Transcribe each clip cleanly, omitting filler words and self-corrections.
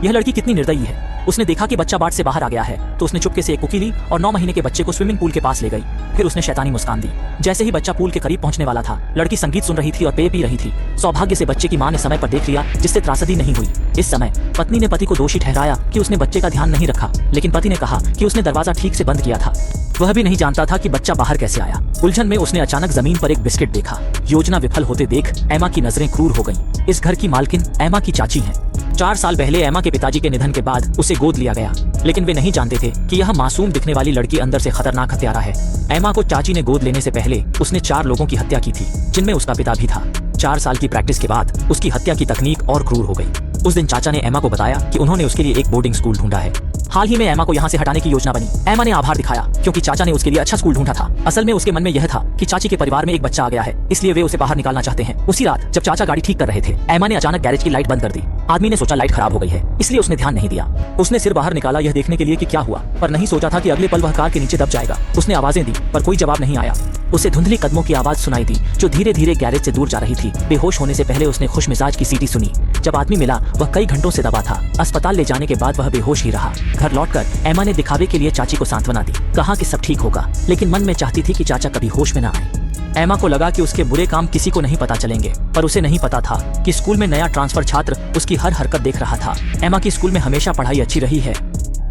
यह लड़की कितनी निर्दयी है। उसने देखा कि बच्चा बाट से बाहर आ गया है तो उसने चुपके से एक कुकी ली और 9 महीने के बच्चे को स्विमिंग पूल के पास ले गई। फिर उसने शैतानी मुस्कान दी। जैसे ही बच्चा पूल के करीब पहुंचने वाला था, लड़की संगीत सुन रही थी और पेय पी रही थी। सौभाग्य से बच्चे की मां ने समय पर देख लिया, जिससे त्रासदी नहीं हुई। इस समय पत्नी ने पति को दोषी ठहराया कि उसने बच्चे का ध्यान नहीं रखा, लेकिन पति ने कहा कि उसने दरवाजा ठीक से बंद किया था। वह भी नहीं जानता था कि बच्चा बाहर कैसे आया। उलझन में उसने अचानक जमीन पर एक बिस्किट देखा। योजना विफल होते देख एमा की नजरें क्रूर हो गईं। इस घर की मालकिन एमा की चाची हैं। 4 साल पहले एमा के पिताजी के निधन के बाद उसे गोद लिया गया, लेकिन वे नहीं जानते थे कि यह मासूम दिखने वाली लड़की अंदर से खतरनाक हत्यारा है। एमा को चाची ने गोद लेने से पहले उसने 4 लोगों की हत्या की थी, जिनमें उसका पिता भी था। 4 साल की प्रैक्टिस के बाद उसकी हत्या की तकनीक और क्रूर हो गई। उस दिन चाचा ने एमा को बताया कि उन्होंने उसके लिए एक बोर्डिंग स्कूल ढूंढा है। हाल ही में एमा को यहाँ से हटाने की योजना बनी। एमा ने आभार दिखाया क्योंकि चाचा ने उसके लिए अच्छा स्कूल ढूंढा था। असल में उसके मन में यह था कि चाची के परिवार में एक बच्चा आ गया है, इसलिए वे उसे बाहर निकालना चाहते हैं। उसी रात जब चाचा गाड़ी ठीक कर रहे थे, एमा ने अचानक गैरेज की लाइट बंद कर दी। आदमी ने सोचा लाइट खराब हो गई है, इसलिए उसने ध्यान नहीं दिया। उसने सिर बाहर निकाला यह देखने के लिए कि क्या हुआ, पर नहीं सोचा था कि अगले पल वह कार के नीचे दब जाएगा। उसने आवाजें दी पर कोई जवाब नहीं आया। उसे धुंधली कदमों की आवाज सुनाई दी जो धीरे धीरे गैरेज से दूर जा रही थी। बेहोश होने से पहले उसने खुश मिजाज की सीटी सुनी। जब आदमी मिला वह कई घंटों से दबा था। अस्पताल ले जाने के बाद वह बेहोश ही रहा। घर लौटकर एमा ने दिखावे के लिए चाची को सांत्वना दी, कहा कि सब ठीक होगा, लेकिन मन में चाहती थी कि चाचा कभी होश में न आए। एमा को लगा कि उसके बुरे काम किसी को नहीं पता चलेंगे, पर उसे नहीं पता था कि स्कूल में नया ट्रांसफर छात्र उसकी हर हरकत देख रहा था। एमा की स्कूल में हमेशा पढ़ाई अच्छी रही है।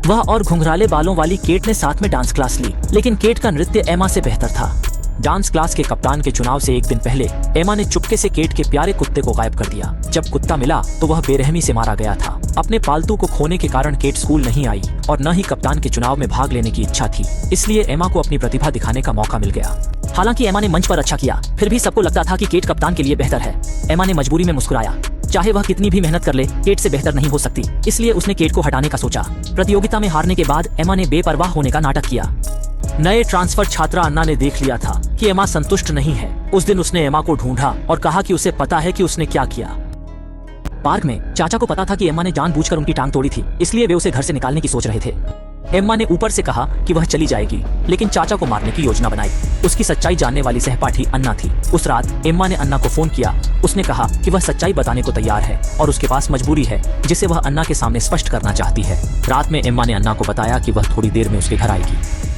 वह और घुंघराले बालों वाली केट ने साथ में डांस क्लास ली, लेकिन केट का नृत्य एमा से बेहतर था। डांस क्लास के कप्तान के चुनाव से एक दिन पहले एमा ने चुपके से केट के प्यारे कुत्ते को गायब कर दिया। जब कुत्ता मिला तो वह बेरहमी से मारा गया था। अपने पालतू को खोने के कारण केट स्कूल नहीं आई और न ही कप्तान के चुनाव में भाग लेने की इच्छा थी, इसलिए एमा को अपनी प्रतिभा दिखाने का मौका मिल गया। हालांकि एमा ने मंच पर अच्छा किया, फिर भी सबको लगता था कि केट कप्तान के लिए बेहतर है। एमा ने मजबूरी में मुस्कुराया। चाहे वह कितनी भी मेहनत कर ले, केट से बेहतर नहीं हो सकती, इसलिए उसने केट को हटाने का सोचा। प्रतियोगिता में हारने के बाद एमा ने बेपरवाह होने का नाटक किया। नए ट्रांसफर छात्रा अन्ना ने देख लिया था कि एमा संतुष्ट नहीं है। उस दिन उसने एमा को ढूंढा और कहा कि उसे पता है कि उसने क्या किया। पार्क में चाचा को पता था कि एमा ने जानबूझकर उनकी टांग तोड़ी थी, इसलिए वे उसे घर से निकालने की सोच रहे थे। एम्मा ने ऊपर से कहा कि वह चली जाएगी, लेकिन चाचा को मारने की योजना बनाई। उसकी सच्चाई जानने वाली सहपाठी अन्ना थी। उस रात एम्मा ने अन्ना को फोन किया। उसने कहा कि वह सच्चाई बताने को तैयार है और उसके पास मजबूरी है जिसे वह अन्ना के सामने स्पष्ट करना चाहती है। रात में एम्मा ने अन्ना को बताया कि वह थोड़ी देर में उसके घर आएगी।